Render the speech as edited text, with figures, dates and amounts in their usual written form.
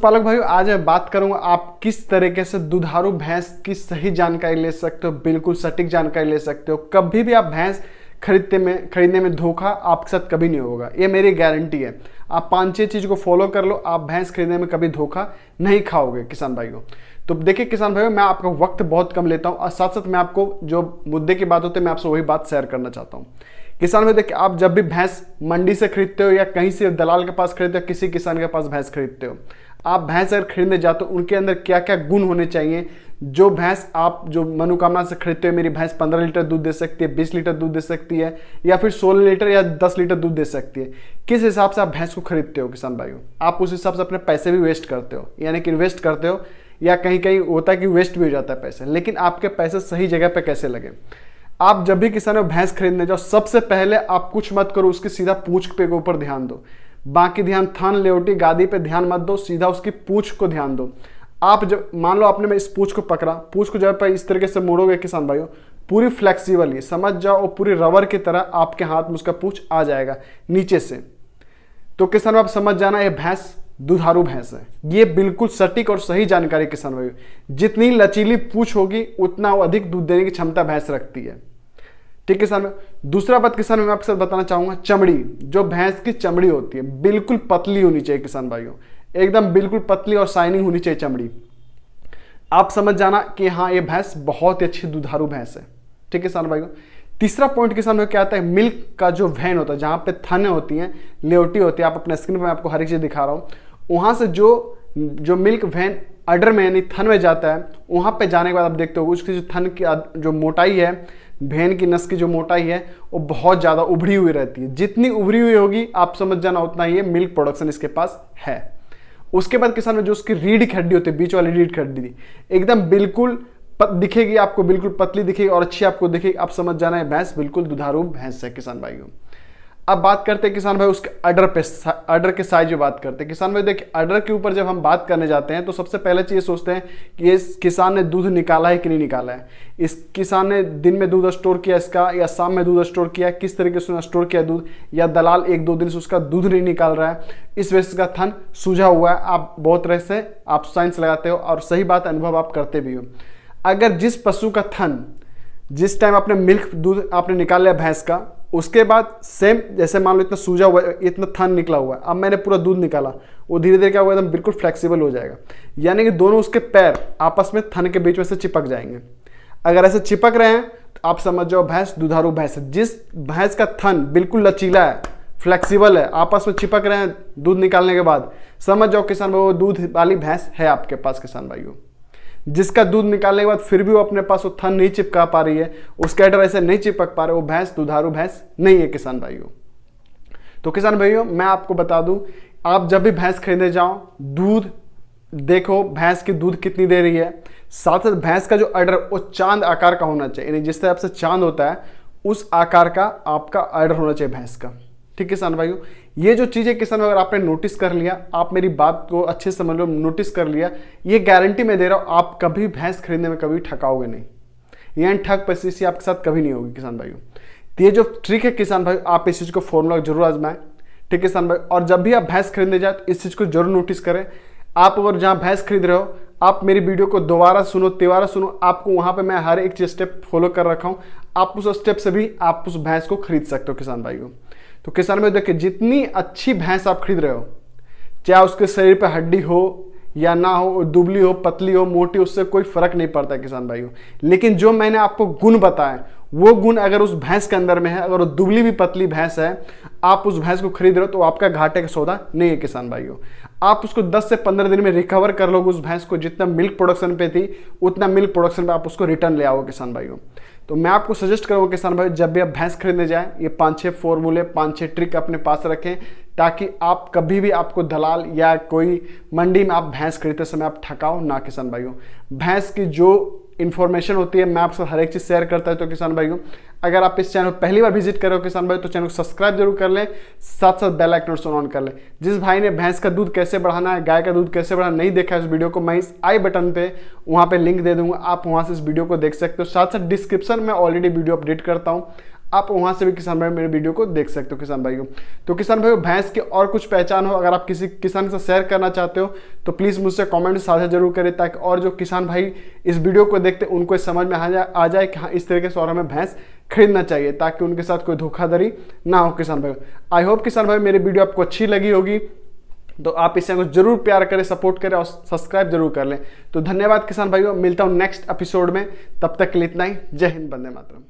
पालक भाइयों, आज मैं बात करूंगा आप किस तरीके से दुधारू भैंस की सही जानकारी ले सकते हो, बिल्कुल सटीक जानकारी ले सकते हो। कभी भी आप भैंस खरीदने में धोखा आपके साथ कभी नहीं होगा, ये मेरी गारंटी है। आप 5-6 चीज़ को फॉलो कर लो, आप भैंस खरीदने में कभी धोखा नहीं खाओगे किसान भाइयों। तो देखिए किसान भाइयों, मैं आपका वक्त बहुत कम लेता हूँ और साथ साथ मैं आपको जो मुद्दे की बात होती है मैं आपसे वही बात शेयर करना चाहता हूँ। किसान भाई देखिए, आप जब भी भैंस मंडी से खरीदते हो या कहीं से दलाल के पास खरीदते हो, किसी किसान के पास भैंस खरीदते हो, आप भैंस अगर खरीदने जाते हो उनके अंदर क्या क्या गुण होने चाहिए। जो भैंस आप जो मनोकामना से खरीदते हो, मेरी भैंस 15 लीटर दूध दे सकती है, 20 लीटर दूध दे सकती है या फिर 16 लीटर या 10 लीटर दूध दे सकती है, किस हिसाब से आप भैंस को खरीदते हो किसान भाइयों, आप उस हिसाब से अपने पैसे भी वेस्ट करते हो, यानी कि इन्वेस्ट करते हो, या कहीं कहीं होता है कि वेस्ट भी हो जाता है पैसे। लेकिन आपके पैसे सही जगह पे कैसे लगे। आप जब भी किसान में भैंस खरीदने जाओ, सबसे पहले आप कुछ मत करो, उसकी सीधा पूंछ पे के ऊपर ध्यान दो। बाकी ध्यान थन लेवटी गादी पे ध्यान मत दो, सीधा उसकी पूंछ को ध्यान दो। आप जब मान लो आपने इस पूंछ को पकड़ा, पूंछ को जब इस तरीके से मोड़ोगे किसान भाइयों, पूरी फ्लेक्सिबल है, समझ जाओ पूरी रबर की तरह आपके हाथ में उसका पूंछ आ जाएगा नीचे से। तो किसान आप समझ जाना ये भैंस दुधारू भैंस है। ये बिल्कुल सटीक और सही जानकारी किसान भाइयों। जितनी लचीली पूंछ होगी उतना वो अधिक दूध देने की क्षमता भैंस रखती है। ठीक है किसान। दूसरा बात किसान मैं आपके साथ बताना चाहूंगा, चमड़ी, जो भैंस की चमड़ी होती है बिल्कुल पतली होनी चाहिए किसान भाइयों, एकदम बिल्कुल पतली और शाइनिंग होनी चाहिए चमड़ी। आप समझ जाना कि हाँ ये भैंस बहुत ही अच्छी दुधारू भैंस है। ठीक है किसान भाइयों। तीसरा पॉइंट किसान भाई क्या आता है, मिल्क का जो वैन होता है, जहां पे थने होती हैं, लेवटी होती है, आप अपने स्क्रीन पर मैं आपको हर एक चीज दिखा रहा हूं, वहां से जो मिल्क वैन अडर में यानी थन में जाता है, वहां पे जाने के बाद आप देखते हो उसकी जो थन की जो मोटाई है, भेन की नस की जो मोटाई है वो बहुत ज़्यादा उभरी हुई रहती है। जितनी उभरी हुई होगी आप समझ जाना उतना ही मिल्क प्रोडक्शन इसके पास है। उसके बाद किसान में जो उसकी रीढ़ की हड्डी होती है, बीच वाली रीढ़ की हड्डी एकदम बिल्कुल दिखेगी आपको, बिल्कुल पतली दिखेगी और अच्छी आपको दिखेगी, आप समझ जाना है भैंस बिल्कुल दुधारू भैंस है किसान भाइयों। अब बात करते हैं किसान भाई उसके अडर के साइज में बात करते हैं किसान भाई। देखिए अडर के ऊपर जब हम बात करने जाते हैं तो सबसे पहले चीज सोचते हैं कि ये किसान ने दूध निकाला है कि नहीं निकाला है, इस किसान ने दिन में दूध स्टोर किया इसका या शाम में दूध स्टोर किया, किस तरीके से स्टोर किया दूध, या दलाल 1-2 दिन से उसका दूध नहीं निकाल रहा है, इस वजह से उसका थन सूझा हुआ है। आप बहुत तरह से आप साइंस लगाते हो और सही बात अनुभव आप करते भी हो। अगर जिस पशु का थन जिस टाइम आपने मिल्क दूध आपने निकाल लिया भैंस का, उसके बाद सेम जैसे मान लो इतना सूजा हुआ है, इतना थन निकला हुआ है, अब मैंने पूरा दूध निकाला, वो धीरे धीरे क्या हुआ एकदम बिल्कुल फ्लेक्सिबल हो जाएगा, यानी कि दोनों उसके पैर आपस में थन के बीच में से चिपक जाएंगे। अगर ऐसे चिपक रहे हैं तो आप समझ जाओ भैंस दुधारू भैंस है। जिस भैंस का थन बिल्कुल लचीला है, फ्लेक्सिबल है, आपस में चिपक रहे हैं दूध निकालने के बाद, समझ जाओ किसान भाई वो दूध वाली भैंस है आपके पास किसान भाइयों। जिसका दूध निकालने के बाद फिर भी वो अपने पास वो थन नहीं चिपका पा रही है, उसके अडर ऐसे नहीं चिपक पा रहे, वो भैंस दुधारू भैंस नहीं है किसान भाइयों। तो किसान भाइयों मैं आपको बता दूं, आप जब भी भैंस खरीदने जाओ दूध देखो भैंस की दूध कितनी दे रही है, साथ साथ भैंस का जो अडर वो चांद आकार का होना चाहिए, यानी जिस तरह से चांद होता है उस आकार का आपका अडर होना चाहिए भैंस का। ठीक है किसान भाइयों। ये जो चीज़ें किसान अगर आपने नोटिस कर लिया, आप मेरी बात को अच्छे से समझ लो, नोटिस कर लिया, ये गारंटी मैं दे रहा हूँ आप कभी भैंस खरीदने में कभी ठकाओगे नहीं, यानी ठग परिस्थिति आपके साथ कभी नहीं होगी किसान भाइयों। तो ये जो ट्रिक है किसान भाई, आप इस चीज़ को फॉर्मूला जरूर आजमाएं। ठीक है किसान भाई। और जब भी आप भैंस खरीदने जाए तो इस चीज़ को जरूर नोटिस करें। आप अगर जहाँ भैंस खरीद रहे हो आप मेरी वीडियो को दोबारा सुनो, तिबारा सुनो, आपको वहाँ पे मैं हर एक चीज स्टेप फॉलो कर रखा हूँ, आप उस स्टेप से भी आप उस भैंस को खरीद सकते हो किसान भाइयों। तो किसान भाई देखिए, जितनी अच्छी भैंस आप खरीद रहे हो, चाहे उसके शरीर पे हड्डी हो या ना हो, दुबली हो, पतली हो, मोटी, उससे कोई फर्क नहीं पड़ता है किसान भाइयों। लेकिन जो मैंने आपको गुण बताए वो गुण अगर उस भैंस के अंदर में है, अगर वो दुबली भी पतली भैंस है, आप उस भैंस को खरीद रहे हो तो आपका घाटे का सौदा नहीं है किसान भाइयों। आप उसको 10 से 15 दिन में रिकवर कर लोगे उस भैंस को, जितना मिल्क प्रोडक्शन पे थी उतना मिल्क प्रोडक्शन पे आप उसको रिटर्न ले आओगे किसान भाइयों। तो मैं आपको सजेस्ट करूँगा किसान भाई, जब भी आप भैंस खरीदने जाएं ये 5-6 फॉर्मूले 5-6 ट्रिक अपने पास रखें, ताकि आप कभी भी आपको दलाल या कोई मंडी में आप भैंस खरीदते समय आप ठकाओ ना किसान भाइयों। भैंस की जो इन्फॉर्मेशन होती है मैं आपसे हर एक चीज़ शेयर करता है। तो किसान भाइयों अगर आप इस चैनल पहली बार विजिट कर रहे हो किसान भाई, तो चैनल को सब्सक्राइब जरूर कर लें, साथ साथ बेल आइकन ऑन कर लें। जिस भाई ने भैंस का दूध कैसे बढ़ाना है, गाय का दूध कैसे बढ़ाना नहीं देखा है, इस वीडियो को मैं इस आई बटन पे वहाँ पे लिंक दे दूंगा, आप वहाँ से इस वीडियो को देख सकते हो। साथ साथ डिस्क्रिप्शन में ऑलरेडी वीडियो अपडेट करता हूँ, आप वहाँ से भी किसान भाई मेरे वीडियो को देख सकते हो किसान भाइयों। तो किसान भाइयों, भैंस की और कुछ पहचान हो, अगर आप किसी किसान के साथ शेयर करना चाहते हो तो प्लीज़ मुझसे कमेंट में साझा जरूर करें, ताकि और जो किसान भाई इस वीडियो को देखते हैं उनको समझ में आ जाए कि हाँ, इस तरीके से और हमें भैंस खरीदना चाहिए, ताकि उनके साथ कोई धोखाधड़ी ना हो किसान भाई। आई होप किसान भाई मेरी वीडियो आपको अच्छी लगी होगी, तो आप इसे को जरूर प्यार करें, सपोर्ट करें और सब्सक्राइब जरूर कर लें। तो धन्यवाद किसान भाइयों, मिलता हूं नेक्स्ट एपिसोड में, तब तक के लिए इतना ही। जय हिंद, वंदे मातरम।